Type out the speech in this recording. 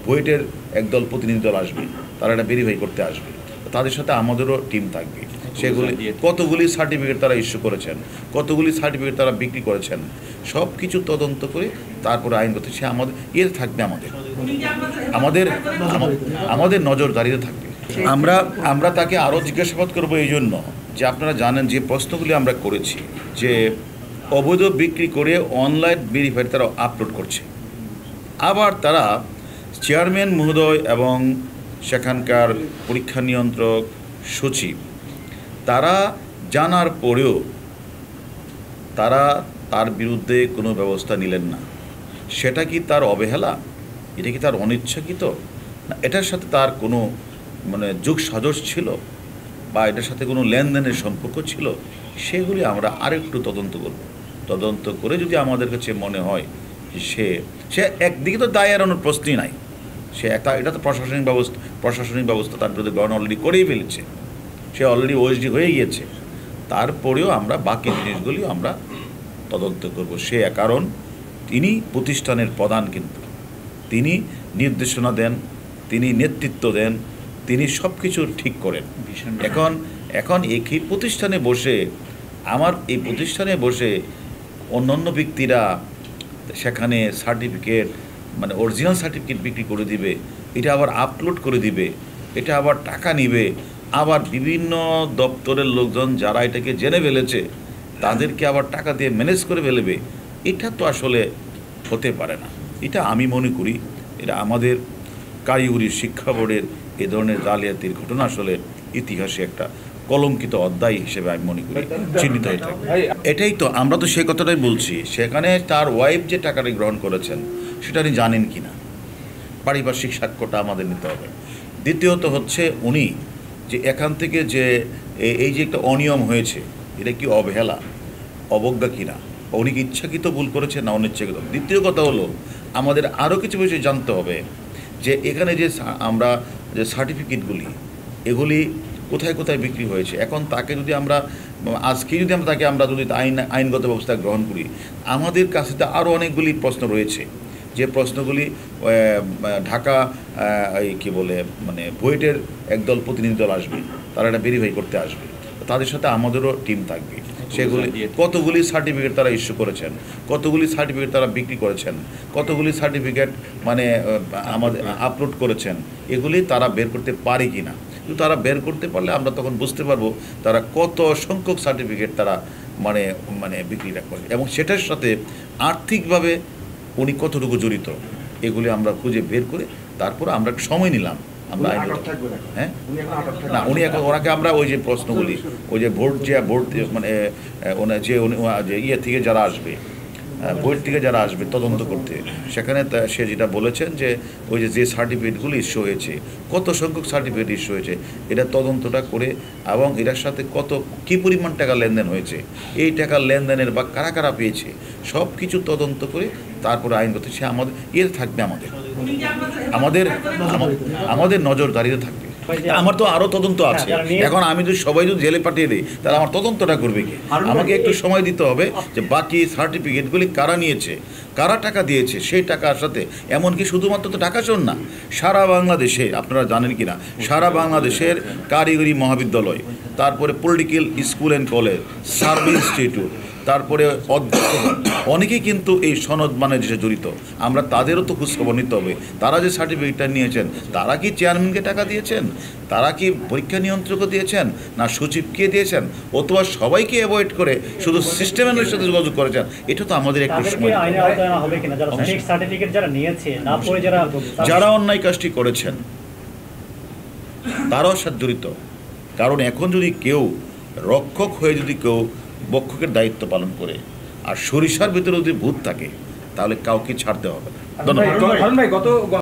বুয়েটের একদল প্রতিনিধি দল আসবে, তারা এটা ভেরিফাই করতে আসবে, তাদের সাথে আমাদেরও টিম থাকবে। সেগুলি কতগুলি সার্টিফিকেট তারা ইস্যু করেছেন, কতগুলি সার্টিফিকেট তারা বিক্রি করেছেন, সব কিছু তদন্ত করে তারপরে আইনগত সে আমাদের থাকবে, আমাদের আমাদের নজরদারিতে থাকবে। আমরা তাকে আরও জিজ্ঞাসাবাদ করবো এই জন্য যে আপনারা জানেন যে প্রশ্নগুলি আমরা করেছি যে অবৈধ বিক্রি করে অনলাইন ভেরিফাই তারা আপলোড করছে, আবার তারা চেয়ারম্যান মহোদয় এবং সেখানকার পরীক্ষা নিয়ন্ত্রক সচিব তারা জানার পরেও তারা তার বিরুদ্ধে কোনো ব্যবস্থা নিলেন না। সেটা কি তার অবহেলা? এটা কি তার অনিচ্ছাকৃত? না এটার সাথে তার কোনো যোগ সাজশ ছিল বা এটার সাথে কোনো লেনদেনের সম্পর্ক ছিল? সেগুলি আমরা আরেকটু তদন্ত করব। তদন্ত করে যদি আমাদের কাছে মনে হয় সে একদিকে তো দায় এড়ানোর প্রশ্নই নাই, এটা তো প্রশাসনিক ব্যবস্থা তার বিরুদ্ধে গ্রহণ অলরেডি করেই ফেলেছে, সে অলরেডি ওএসডি হয়ে গিয়েছে। তারপরেও আমরা বাকি জিনিসগুলি আমরা তদন্ত করব। কারণ তিনি প্রতিষ্ঠানের প্রধান, কিন্তু তিনি নির্দেশনা দেন, তিনি নেতৃত্ব দেন, তিনি সব কিছু ঠিক করেন। এখন এই প্রতিষ্ঠানে বসে এই প্রতিষ্ঠানে বসে অন্যান্য ব্যক্তিরা সেখানে সার্টিফিকেট অরিজিনাল সার্টিফিকেট বিক্রি করে দিবে, এটা আবার আপলোড করে দিবে, এটা আবার টাকা নিবে, আবার বিভিন্ন দপ্তরের লোকজন যারা এটাকে জেনে ফেলেছে তাদেরকে আবার টাকা দিয়ে ম্যানেজ করে ফেলবে, এটা তো আসলে হতে পারে না। এটা আমি মনে করি এটা আমাদের কারিগরি শিক্ষা বোর্ডের এ ধরনের জালিয়াতির ঘটনা আসলে ইতিহাসে একটা কলঙ্কিত অধ্যায় হিসেবে আমি মনে করি চিহ্নিত হয়ে থাকে। এটাই তো আমরা তো সেই কথাটাই বলছি। সেখানে তার ওয়াইফ যে টাকাটি গ্রহণ করেছেন সেটা উনি জানেন কি না, পারিপার্শ্বিক সাক্ষ্যটা আমাদের নিতে হবে। দ্বিতীয়ত হচ্ছে উনি যে এখান থেকে যে এই যে একটা অনিয়ম হয়েছে, এটা কি অবহেলা, অবজ্ঞা কিনা, উনি কি ইচ্ছাকৃত ভুল করেছে না অনিচ্ছাকৃত? দ্বিতীয় কথা হলো আমাদের আরও কিছু বিষয় জানতে হবে যে এখানে যে আমরা যে সার্টিফিকেটগুলি এগুলি কোথায় কোথায় বিক্রি হয়েছে। এখন তাকে যদি আমরা আজকে যদি যদি আইনগত ব্যবস্থা গ্রহণ করি, আমাদের কাছে তো আরও অনেকগুলি প্রশ্ন রয়েছে, যে প্রশ্নগুলি ঢাকা বুয়েটের একদল প্রতিনিধি দল আসবে, তারা এটা ভেরিফাই করতে আসবে, তাদের সাথে আমাদেরও টিম থাকবে। সেগুলি কতগুলি সার্টিফিকেট তারা ইস্যু করেছেন, কতগুলি সার্টিফিকেট তারা বিক্রি করেছেন, কতগুলি সার্টিফিকেট আমাদের আপলোড করেছেন, এগুলি তারা বের করতে পারে কি না। কিন্তু তারা বের করতে পারলে আমরা তখন বুঝতে পারবো তারা কত সংখ্যক সার্টিফিকেট তারা বিক্রিটা করে এবং সেটার সাথে আর্থিকভাবে উনি কতটুকু জড়িত, এগুলি আমরা খুঁজে বের করে তারপর আমরা সময় নিলাম। আমরা না উনি এখন ওনাকে আমরা ওই যে প্রশ্নগুলি ওই যে ভোট ইয়ে থেকে যারা আসবে, বোর্ড থেকে যারা আসবে তদন্ত করতে, সেখানে সে যেটা বলেছেন যে ওই যে সার্টিফিকেটগুলি ইস্যু হয়েছে, কত সংখ্যক সার্টিফিকেট ইস্যু হয়েছে, এটা তদন্তটা করে এবং এটার সাথে কী পরিমাণ টাকা লেনদেন হয়েছে, এই টাকার লেনদেনের বা কারা কারা পেয়েছে, সব কিছু তদন্ত করে তারপরে আইনগত সে থাকবে, আমাদের নজরদারিতে থাকবে। আমার তো আরও তদন্ত আছে। এখন আমি যদি সবাই যদি জেলে পাঠিয়ে দিই তাহলে আমার তদন্তটা করবে কি? আমাকে একটু সময় দিতে হবে যে বাকি সার্টিফিকেটগুলি কারা নিয়েছে, কারা টাকা দিয়েছে, সেই টাকার সাথে এমনকি শুধুমাত্র তো টাকা শোন না, সারা বাংলাদেশে আপনারা জানেন কি না, সারা বাংলাদেশের কারিগরি মহাবিদ্যালয়, তারপরে political school and college, service institute, তারপরে অধ্যক্ষ অনেকেই কিন্তু এই সনদ যে জড়িত। আমরা তাদেরও তো খোঁজখবর নিতে হবে, তারা যে সার্টিফিকেটটা নিয়েছেন তারা কি চেয়ারম্যানকে টাকা দিয়েছেন, তারা কি পরীক্ষা নিয়ন্ত্রকও দিয়েছেন, না সচিবকে দিয়েছেন, অথবা সবাইকে অ্যাভয়েড করে শুধু সিস্টেমের সাথে যোগাযোগ করেছেন। এটা তো আমাদের একটু সময়, যারা অন্যায় কাজটি করেছেন তারাও সাথে জড়িত। কারণ এখন যদি কেউ রক্ষক হয়ে যদি কেউ বক্ষকের দায়িত্ব পালন করে আর সরিষার ভিতরে যদি ভূত থাকে তাহলে কাউকে ছাড়তে হবে না। ধন্যবাদ।